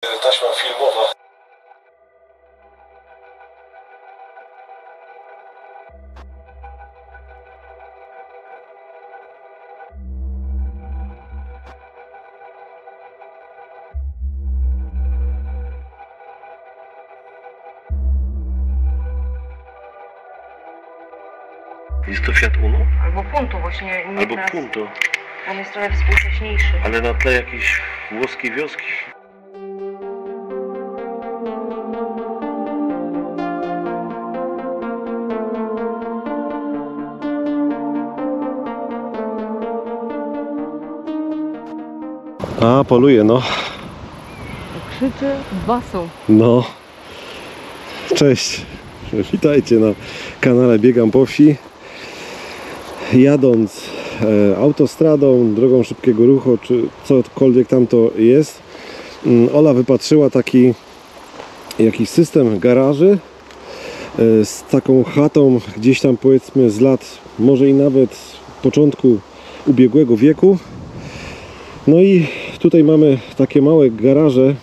Taśma filmowa. Jest to Fiat Uno? Albo Punto właśnie. Nie Albo teraz. Punto. On jest trochę współcześniejszy. Ale na tle jakiejś włoskiej wioski. A, poluje, no. Krzyczy basą. No. Cześć. Witajcie na kanale Biegam po wsi. Jadąc autostradą, drogą szybkiego ruchu, czy cokolwiek tam to jest, Ola wypatrzyła taki jakiś system garaży z taką chatą gdzieś tam, powiedzmy, z lat może i nawet początku ubiegłego wieku. No i tutaj mamy takie małe garaże,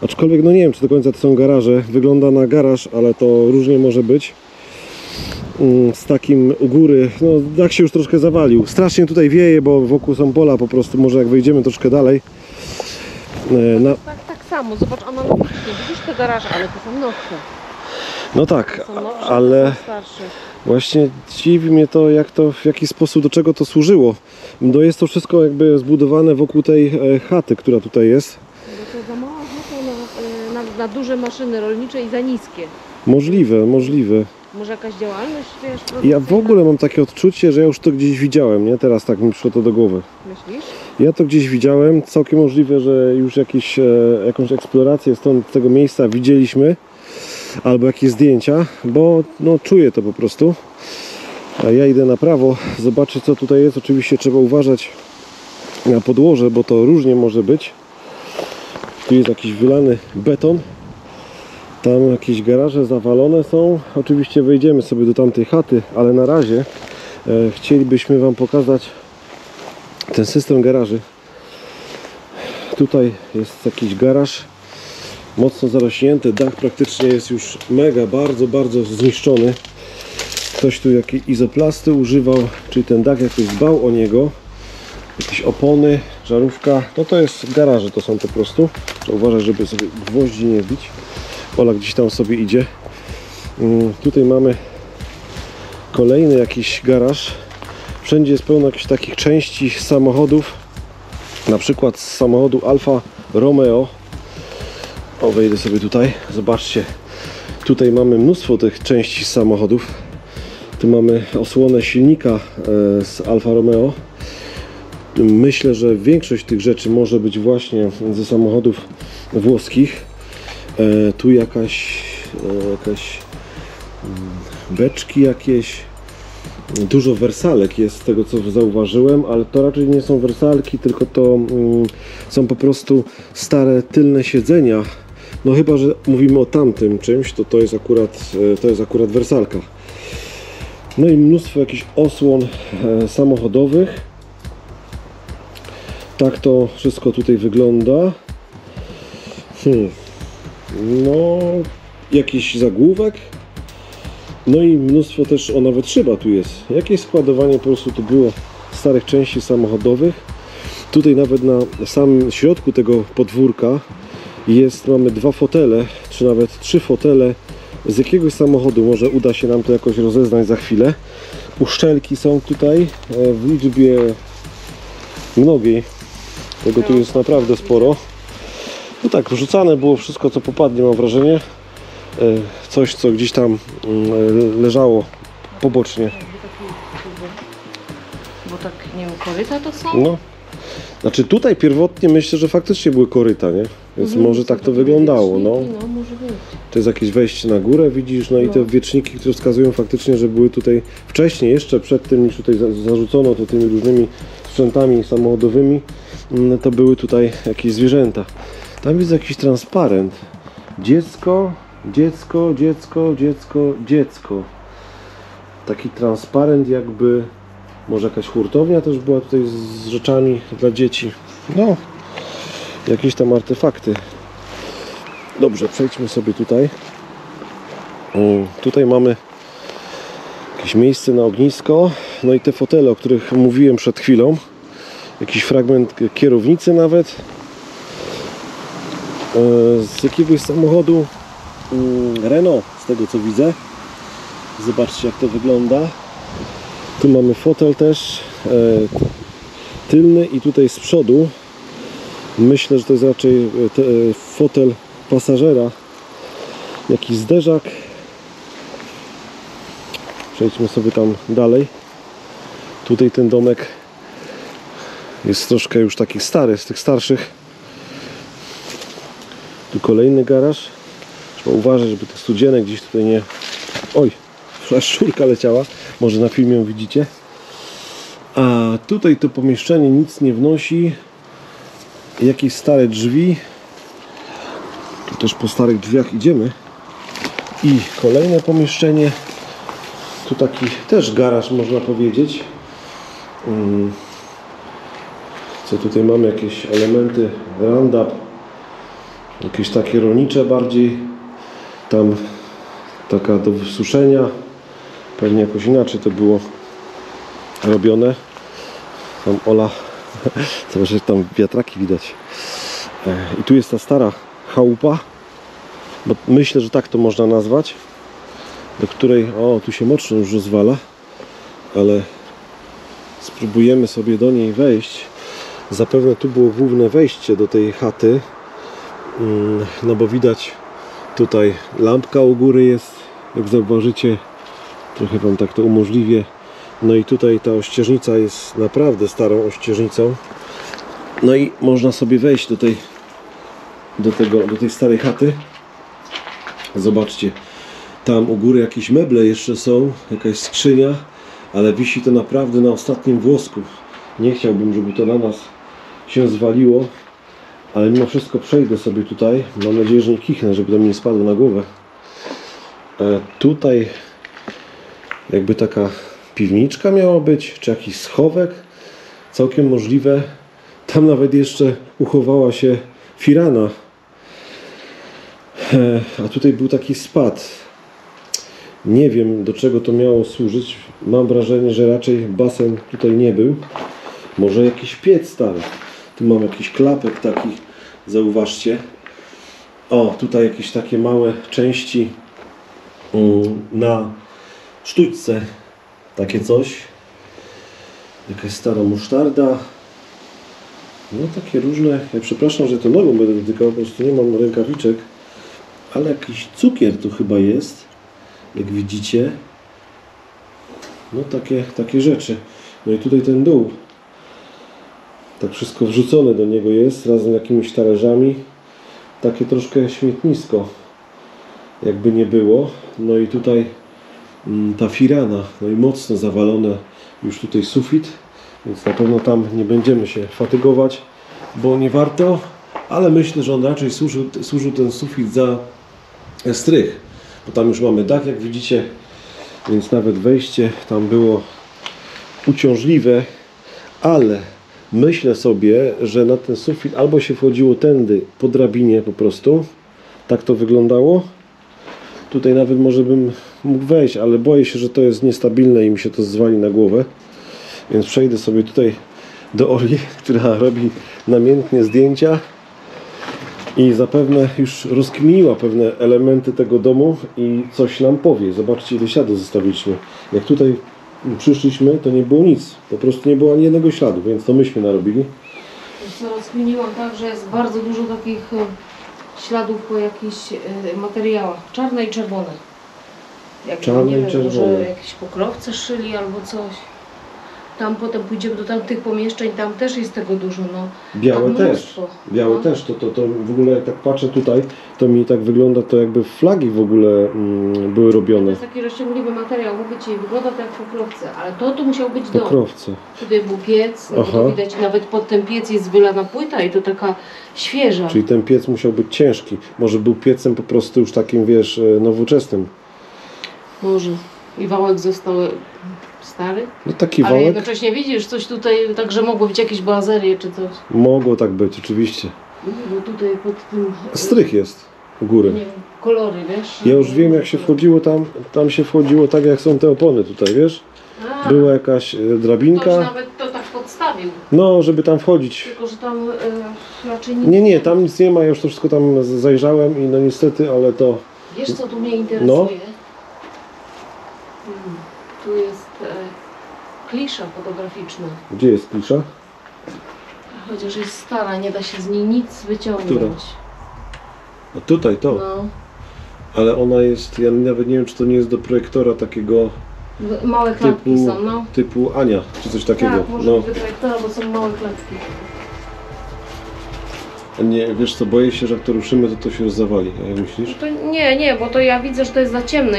aczkolwiek no nie wiem, czy do końca to są garaże. Wygląda na garaż, ale to różnie może być. Z takim u góry, no dach się już troszkę zawalił. Strasznie tutaj wieje, bo wokół są pola po prostu. Może jak wejdziemy troszkę dalej. Tak samo, zobacz analogicznie. Widzisz te garaże, ale to są nowsze. No tak, Są nowsze, ale są starsze. właśnie dziwi mnie to, w jaki sposób, do czego to służyło. No jest to wszystko jakby zbudowane wokół tej chaty, która tutaj jest. Bo to za mała chata na duże maszyny rolnicze i za niskie. Możliwe. Może jakaś działalność, wiesz, Ja w ogóle mam takie odczucie, że ja już to gdzieś widziałem, nie? Teraz tak mi przyszło to do głowy. Myślisz? Ja to gdzieś widziałem, całkiem możliwe, że już jakąś eksplorację z tego miejsca widzieliśmy, albo jakieś zdjęcia, bo no, czuję to po prostu. A ja idę na prawo, zobaczyć co tutaj jest. Oczywiście trzeba uważać na podłoże, bo to różnie może być. Tu jest jakiś wylany beton. Tam jakieś garaże zawalone są. Oczywiście wejdziemy sobie do tamtej chaty, ale na razie chcielibyśmy Wam pokazać ten system garaży. Tutaj jest jakiś garaż mocno zarośnięty. Dach praktycznie jest już mega, bardzo zniszczony. Ktoś tu jakiej izoplasty używał, czyli ten dach jakoś dbał o niego. Jakieś opony, żarówka. No to jest garaże, to są po prostu. Uważaj, żeby sobie gwoździ nie wbić. Ola gdzieś tam sobie idzie. Tutaj mamy kolejny jakiś garaż. Wszędzie jest pełno jakichś takich części z samochodów. Na przykład z samochodu Alfa Romeo. O, wejdę sobie tutaj. Zobaczcie. Tutaj mamy mnóstwo tych części z samochodów. Tu mamy osłonę silnika z Alfa Romeo. Myślę, że większość tych rzeczy może być właśnie ze samochodów włoskich. Tu jakaś beczki jakieś. Dużo wersalek jest z tego co zauważyłem, ale to raczej nie są wersalki, tylko to są po prostu stare tylne siedzenia. No chyba, że mówimy o tamtym czymś, to jest akurat wersalka. No i mnóstwo jakichś osłon samochodowych. Tak to wszystko tutaj wygląda. No, jakiś zagłówek. No i mnóstwo też, nawet szyba tu jest. Jakieś składowanie po prostu tu było starych części samochodowych. Tutaj nawet na samym środku tego podwórka mamy 2 fotele, czy nawet 3 fotele z jakiegoś samochodu. Może uda się nam to jakoś rozeznać za chwilę. Uszczelki są tutaj w liczbie mnogiej. Tego tu jest naprawdę sporo. No tak, wrzucane było wszystko co popadnie, mam wrażenie. Coś co gdzieś tam leżało pobocznie. Bo tak, nie wiem, koryta to są? No. Znaczy tutaj pierwotnie myślę, że faktycznie były koryta, nie? Więc może tak to wyglądało. No. No, może być. To jest jakieś wejście na górę, widzisz, no i te wieczniki, które wskazują faktycznie, że były tutaj wcześniej, jeszcze przed tym, niż tutaj zarzucono to tymi różnymi sprzętami samochodowymi, to były tutaj jakieś zwierzęta. Tam widzę jakiś transparent. Dziecko. Taki transparent jakby, może jakaś hurtownia też była tutaj z rzeczami dla dzieci. No, jakieś tam artefakty. Dobrze, przejdźmy sobie tutaj. Tutaj mamy jakieś miejsce na ognisko. No i te fotele, o których mówiłem przed chwilą. Jakiś fragment kierownicy nawet. Z jakiegoś samochodu Renault, z tego co widzę. Zobaczcie, jak to wygląda. Tu mamy fotel też tylny i tutaj z przodu myślę, że to jest raczej fotel pasażera. Jakiś zderzak. Przejdźmy sobie tam dalej. Tutaj ten domek jest troszkę już taki stary, z tych starszych. Tu kolejny garaż. Trzeba uważać, żeby tych studzienek gdzieś tutaj nie... Oj, szczurka leciała. Może na filmie ją widzicie. A tutaj to pomieszczenie nic nie wnosi. Jakieś stare drzwi. Tu też po starych drzwiach idziemy. I kolejne pomieszczenie. Tu taki też garaż, można powiedzieć. Co tutaj mamy? Jakieś elementy Roundup. Jakieś takie rolnicze bardziej. Tam taka do wysuszenia. Pewnie jakoś inaczej to było robione. Tam Ola, zobaczcie, tam wiatraki widać. I tu jest ta stara chałupa, bo myślę, że tak to można nazwać, do której, o, tu się mocno już rozwala, ale spróbujemy sobie do niej wejść. Zapewne tu było główne wejście do tej chaty, no bo widać tutaj lampka u góry jest, jak zauważycie. Trochę wam tak to umożliwię. No i tutaj ta ościeżnica jest naprawdę starą ościeżnicą. No i można sobie wejść do tej starej chaty. Zobaczcie, tam u góry jakieś meble jeszcze są, jakaś skrzynia, ale wisi to naprawdę na ostatnim włosku. Nie chciałbym, żeby to na nas się zwaliło, ale mimo wszystko przejdę sobie tutaj. Mam nadzieję, że nie kichnę, żeby to mi nie spadło na głowę. Tutaj jakby taka piwniczka miała być, czy jakiś schowek. Całkiem możliwe. Tam nawet jeszcze uchowała się firana. A tutaj był taki spad. Nie wiem, do czego to miało służyć. Mam wrażenie, że raczej basen tutaj nie był. Może jakiś piec stary. Tu mam jakiś klapek taki. Zauważcie. O, tutaj jakieś takie małe części na sztućce. Takie coś. Jakaś stara musztarda. No takie różne. Ja przepraszam, że to nogą będę dotykał, po prostu nie mam rękawiczek. Ale jakiś cukier tu chyba jest. Jak widzicie. No takie rzeczy. No i tutaj ten dół. Tak wszystko wrzucone do niego jest. Razem z jakimiś talerzami. Takie troszkę śmietnisko. Jakby nie było. No i tutaj ta firana. No i mocno zawalone już tutaj sufit. Więc na pewno tam nie będziemy się fatygować, bo nie warto. Ale myślę, że on raczej służył ten sufit za strych. Bo tam już mamy dach, jak widzicie. Więc nawet wejście tam było uciążliwe. Ale myślę sobie, że na ten sufit albo się wchodziło tędy po drabinie po prostu. Tak to wyglądało. Tutaj nawet może bym mógł wejść, ale boję się, że to jest niestabilne i mi się to zwali na głowę. Więc przejdę sobie tutaj do Oli, która robi namiętnie zdjęcia i zapewne już rozkminiła pewne elementy tego domu i coś nam powie. Zobaczcie, ile śladu zostawiliśmy. Jak tutaj przyszliśmy, to nie było nic. Po prostu nie było ani jednego śladu, więc to myśmy narobili. Co rozkminiłam tak, że jest bardzo dużo takich śladów po jakichś materiałach. Czarne i czerwone. Jak Czarne nie i wiem, czerwone. może jakieś pokrowce szyli albo coś. Tam potem pójdziemy do tamtych pomieszczeń, tam też jest tego dużo. No. Białe Tam też. mnóstwo. Białe No. też. To w ogóle jak tak patrzę tutaj, to mi tak wygląda, to jakby flagi w ogóle były To robione. jest taki rozciągliwy materiał, mówię Ci, wygląda to jak pokrowce, ale to musiał być dom. Pokrowce. Tutaj był piec, no Aha. to widać, nawet pod ten piec jest wylana płyta i to taka świeża. Czyli ten piec musiał być ciężki. Może był piecem po prostu już takim, wiesz, nowoczesnym. Może. I wałek został stary. No taki Ale wałek. jednocześnie widzisz, coś tutaj, także mogło być jakieś boazerie czy coś. Mogło tak być, oczywiście. Bo tutaj pod tym... Strych jest. u góry. Nie wiem, kolory, wiesz? Ja już wiem, jak się wchodziło tam się wchodziło tak, jak są te opony tutaj, wiesz? A, Była jakaś ktoś drabinka. nawet to tak podstawił. No, żeby tam wchodzić. Tylko, że tam raczej nic Nie, tam nic nie ma, ja już to wszystko tam zajrzałem i no niestety, ale to... Wiesz, co tu mnie interesuje? No. Tu jest klisza fotograficzna. Gdzie jest klisza? Chociaż jest stara, nie da się z niej nic wyciągnąć. Która? A tutaj to. No. Ale ona jest, ja nawet nie wiem, czy to nie jest do projektora takiego Małe klatki są, no. typu Ania, czy coś takiego. Tak, może No. być do projektora, bo są małe klatki. Nie, wiesz co, boję się, że jak to ruszymy, to się zawali. A jak myślisz? To nie, bo to ja widzę, że to jest za ciemne.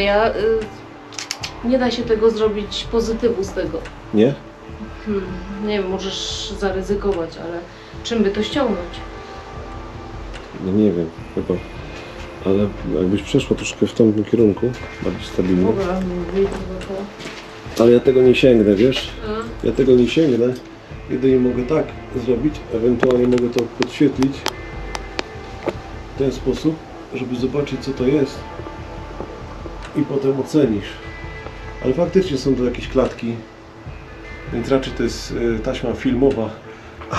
Nie da się tego zrobić pozytywu z tego. Nie? Nie wiem, możesz zaryzykować, ale czym by to ściągnąć? No nie wiem, chyba. Ale jakbyś przeszła troszkę w tamtym kierunku, bardziej stabilnie. Dobra, wyjdę to. Ale ja tego nie sięgnę, wiesz? A? Ja tego nie sięgnę. Jedynie mogę tak zrobić, ewentualnie mogę to podświetlić w ten sposób, żeby zobaczyć, co to jest i potem ocenisz. Ale faktycznie są to jakieś klatki, więc raczej to jest taśma filmowa.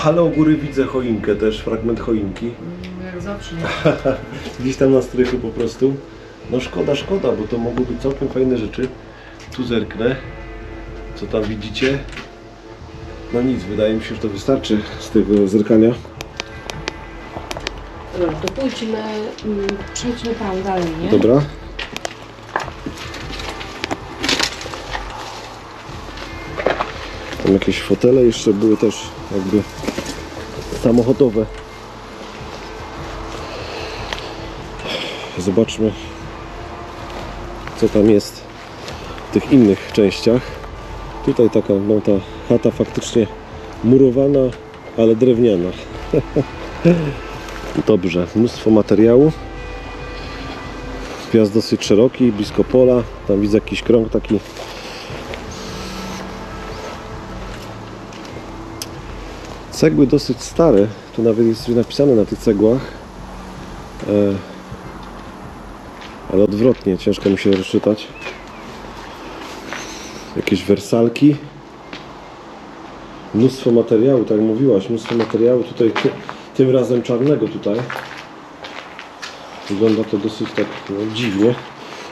Ale u góry widzę choinkę też, fragment choinki. Jak zawsze. Gdzieś tam na strychu po prostu. No szkoda, bo to mogły być całkiem fajne rzeczy. Tu zerknę, co tam widzicie. No nic, wydaje mi się, że to wystarczy z tego zerkania. Dobra, to pójdźmy, przejdźmy tam dalej, nie? Dobra. Tam jakieś fotele jeszcze były też jakby samochodowe. Zobaczmy, co tam jest w tych innych częściach. Tutaj taka, no ta chata faktycznie murowana, ale drewniana. Dobrze, mnóstwo materiału. Wjazd dosyć szeroki, blisko pola. Tam widzę jakiś krąg taki. Cegły dosyć stare. Tu nawet jest coś napisane na tych cegłach. Ale odwrotnie, ciężko mi się rozczytać. Jakieś wersalki. Mnóstwo materiału, tak jak mówiłaś, mnóstwo materiału tutaj, tym razem czarnego tutaj. Wygląda to dosyć tak dziwnie.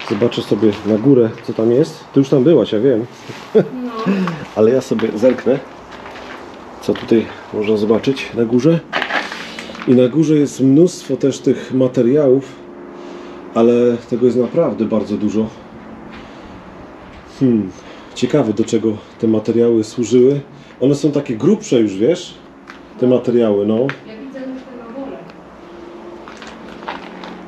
Zobaczę sobie na górę, co tam jest. Ty już tam byłaś, ja wiem. No. Ale ja sobie zerknę, co tutaj można zobaczyć na górze. I na górze jest mnóstwo też tych materiałów, ale tego jest naprawdę bardzo dużo. Ciekawe, do czego te materiały służyły. One są takie grubsze już, wiesz? Te materiały, no. Ja widzę już te na górę.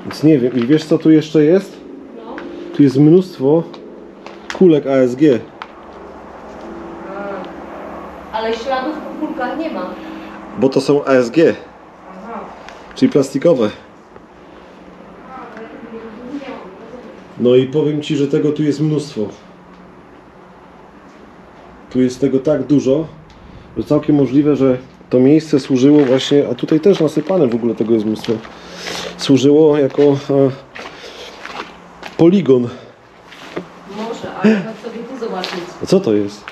Więc nie wiem. I wiesz, co tu jeszcze jest? No. Tu jest mnóstwo kulek ASG. Ale śladów po kulkach nie ma. Bo to są ASG, Aha. czyli plastikowe. No i powiem Ci, że tego tu jest mnóstwo. Tu jest tego tak dużo, że całkiem możliwe, że to miejsce służyło właśnie, a tutaj też nasypane w ogóle tego jest mnóstwo, służyło jako poligon. Może, ale tak sobie tu zobaczyć. A co to jest?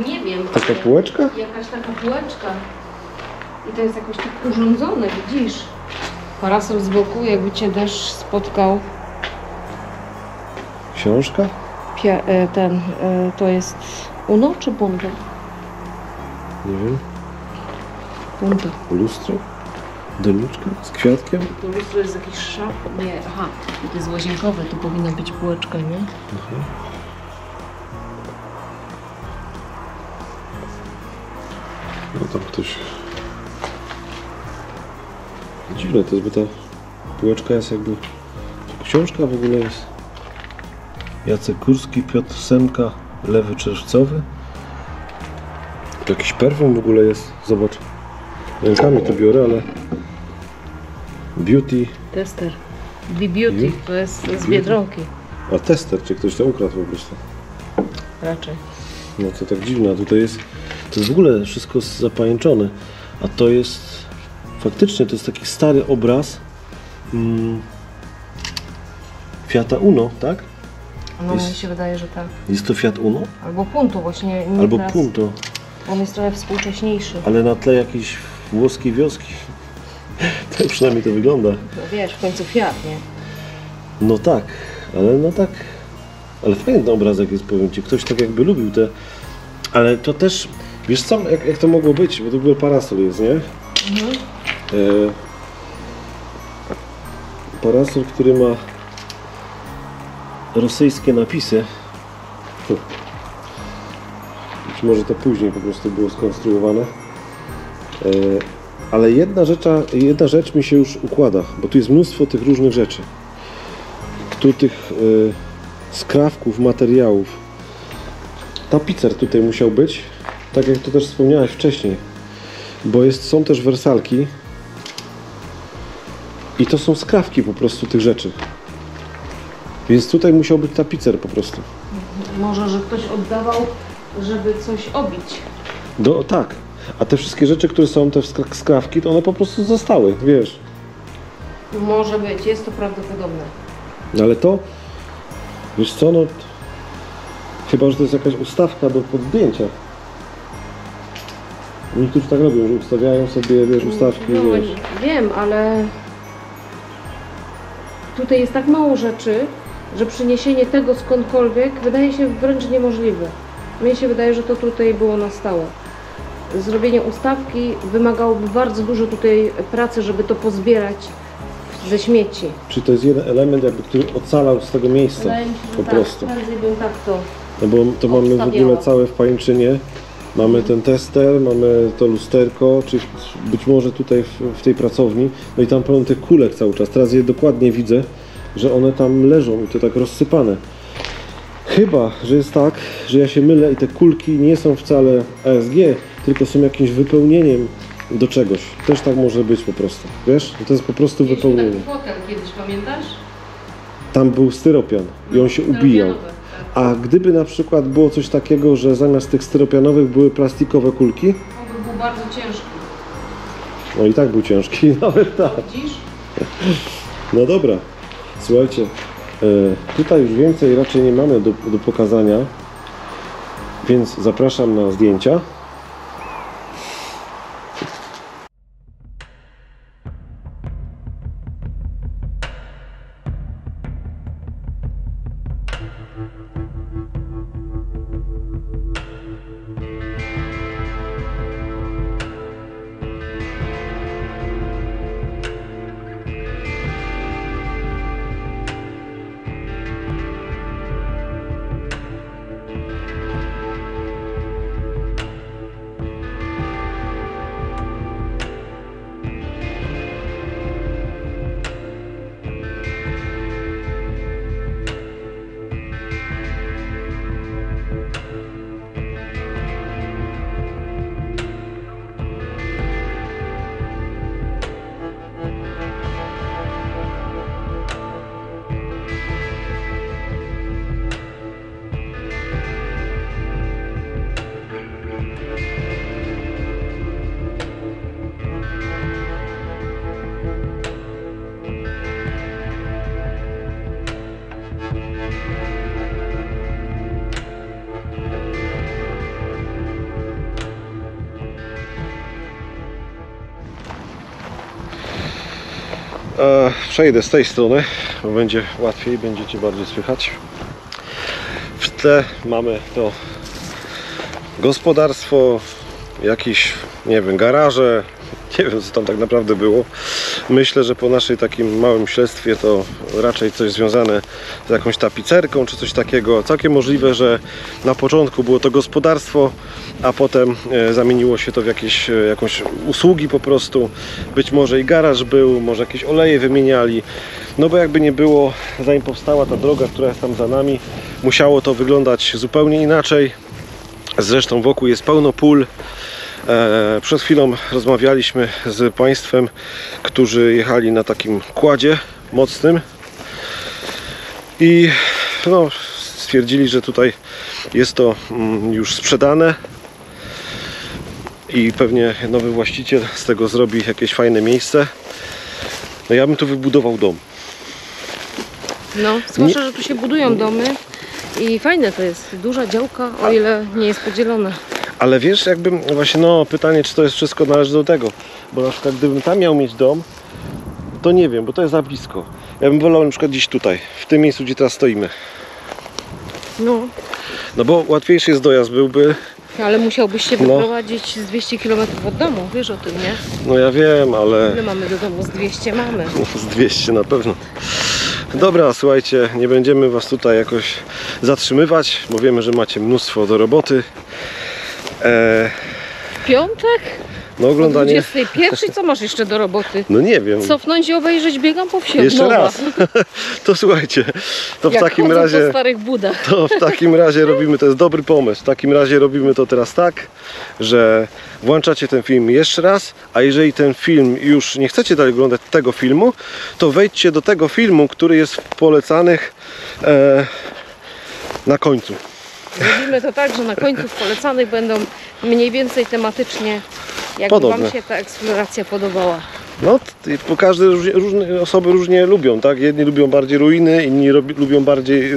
Nie wiem. Taka ale półeczka? Jakaś taka półeczka. I to jest jakoś tak urządzone, widzisz? Parasol z boku, jakby Cię deszcz spotkał. Książka? To jest Uno czy Punto? Nie wiem. Punto. Lustro? Doniczka? Z kwiatkiem? To lustro jest jakiś szaf? Nie, aha. To jest łazienkowe, tu powinna być półeczka, nie? No tam ktoś... Dziwne to jest, bo ta półeczka jest jakby... To książka w ogóle jest. Jacek Górski, Piotr Semka, Lewy Czerwcowy. To jakiś perfum w ogóle jest. Zobacz. Rękami to biorę, ale... Beauty. Tester. B-Beauty, to jest z Biedronki. A tester, czy ktoś to ukradł po prostu. Raczej. No to tak dziwne, a tutaj jest... To jest w ogóle wszystko zapajęczone. A to jest... Faktycznie to jest taki stary obraz. Fiata Uno, tak? No Jest- mi się wydaje, że tak. Jest to Fiat Uno? Albo Punto właśnie. Nie Albo teraz. Punto, On jest trochę współcześniejszy. ale na tle jakiejś włoskiej wioski. Tak przynajmniej to wygląda. No wiesz, w końcu Fiat, nie? No tak, ale fajny ten obrazek jest, powiem Ci. Ktoś tak jakby lubił te... Ale to też, wiesz co, jak to mogło być? Bo to w ogóle parasol jest, nie? Parasol, który ma rosyjskie napisy. Być może to później po prostu było skonstruowane. Ale jedna rzecz mi się już układa, bo tu jest mnóstwo tych różnych rzeczy. Tu tych skrawków, materiałów. Tapicer tutaj musiał być, tak jak to też wspomniałeś wcześniej. Bo są też wersalki. I to są skrawki po prostu tych rzeczy. Więc tutaj musiał być tapicer po prostu. Może, że ktoś oddawał, żeby coś obić. Tak. A te wszystkie rzeczy, które są te skrawki, to one po prostu zostały, wiesz. Może być, jest to prawdopodobne. No ale to, wiesz co, no chyba, że to jest jakaś ustawka do podzdjęcia. Niektórzy tak robią, że ustawiają sobie, wiesz, ustawki, No, wiesz. wiem, ale tutaj jest tak mało rzeczy, że przyniesienie tego skądkolwiek wydaje się wręcz niemożliwe. Mnie się wydaje, że to tutaj było na stałe. Zrobienie ustawki wymagałoby bardzo dużo tutaj pracy, żeby to pozbierać ze śmieci. Czy to jest jeden element, jakby, który ocalał z tego miejsca, Wydaje mi się, że po tak, prostu. prędzej bym tak to... No bo to mamy w ogóle Obstawiałam. całe w pajęczynie. Mamy ten tester, mamy to lusterko, czy być może tutaj w tej pracowni. No i tam pełno tych kulek cały czas. Teraz je dokładnie widzę, że one tam leżą i to tak rozsypane. Chyba, że jest tak, że ja się mylę i te kulki nie są wcale ASG, tylko są jakimś wypełnieniem do czegoś. Też tak może być po prostu. Wiesz? To jest po prostu wypełnienie. Taki fotel kiedyś, pamiętasz? Tam był styropian i on się ubijał. A gdyby na przykład było coś takiego, że zamiast tych styropianowych były plastikowe kulki, On by był bardzo ciężki. no i tak był ciężki, nawet tak. Widzisz? No dobra, słuchajcie, tutaj już więcej raczej nie mamy do pokazania, więc zapraszam na zdjęcia. Przejdę z tej strony, bo będzie łatwiej, będziecie bardziej słychać. W tle mamy to gospodarstwo, jakieś, nie wiem, garaże, nie wiem co tam tak naprawdę było. Myślę, że po naszej takim małym śledztwie to raczej coś związane z jakąś tapicerką czy coś takiego. Całkiem możliwe, że na początku było to gospodarstwo, a potem zamieniło się to w jakąś usługi po prostu. Być może i garaż był, może jakieś oleje wymieniali. No bo jakby nie było, zanim powstała ta droga, która jest tam za nami, musiało to wyglądać zupełnie inaczej. Zresztą wokół jest pełno pól. Przed chwilą rozmawialiśmy z państwem, którzy jechali na takim kładzie mocnym i no, stwierdzili, że tutaj jest to już sprzedane i pewnie nowy właściciel z tego zrobi jakieś fajne miejsce. No ja bym tu wybudował dom. No, zwłaszcza, że tu się budują domy i fajne to jest. Duża działka, o ile nie jest podzielona. Ale wiesz, jakbym właśnie, no pytanie, czy to jest wszystko należy do tego, bo na przykład gdybym tam miał mieć dom, to nie wiem, bo to jest za blisko. Ja bym wolał na przykład gdzieś tutaj, w tym miejscu, gdzie teraz stoimy. No, No bo łatwiejszy jest dojazd byłby. ale musiałbyś się No. wyprowadzić z 200 km od domu, wiesz o tym, nie? No ja wiem, ale Ile mamy do domu? Z 200 mamy. z 200 na pewno. Dobra, słuchajcie, nie będziemy was tutaj jakoś zatrzymywać, bo wiemy, że macie mnóstwo do roboty. W piątek? No O oglądanie, 21? Co masz jeszcze do roboty? no nie wiem. Cofnąć i obejrzeć, biegam po wsi od Jeszcze nowa. raz. To słuchajcie, to w Jak takim chodzę razie... po starych budach. To w takim razie robimy, to jest dobry pomysł. W takim razie robimy to teraz tak, że włączacie ten film jeszcze raz, a jeżeli ten film już nie chcecie dalej oglądać tego filmu, to wejdźcie do tego filmu, który jest w polecanych na końcu. Zrobimy to tak, że na końcu w polecanych będą mniej więcej tematycznie, jakby Podobne. Wam się ta eksploracja podobała. No, bo każde różne osoby różnie lubią, tak? Jedni lubią bardziej ruiny, inni lubią bardziej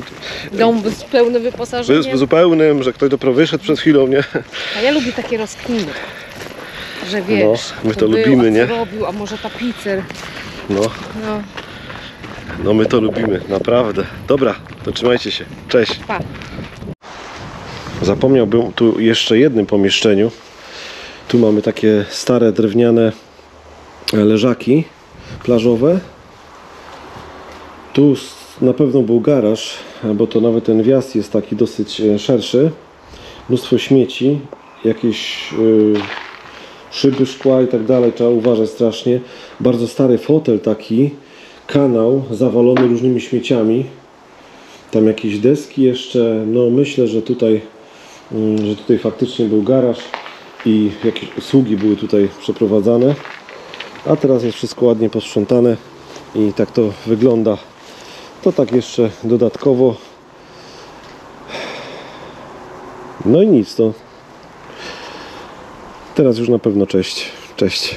Dom z pełnym wyposażeniem, zupełnym, że ktoś dopiero wyszedł przed chwilą, nie? a ja lubię takie rozkminy, że wiesz, my to był, lubimy, a co nie? robił, a może tapicer, No, no, no my to lubimy, naprawdę. Dobra, to trzymajcie się. Cześć. pa. Zapomniałbym tu jeszcze jednym pomieszczeniu. Tu mamy takie stare drewniane leżaki plażowe. Tu na pewno był garaż, bo to nawet ten wjazd jest taki dosyć szerszy. Mnóstwo śmieci, jakieś szyby szkła i tak dalej, trzeba uważać strasznie. Bardzo stary fotel taki, kanał zawalony różnymi śmieciami. Tam jakieś deski jeszcze, no myślę, że tutaj faktycznie był garaż i jakieś usługi były tutaj przeprowadzane. A teraz jest wszystko ładnie posprzątane i tak to wygląda. To tak jeszcze dodatkowo. No i nic, to teraz już na pewno cześć. Cześć.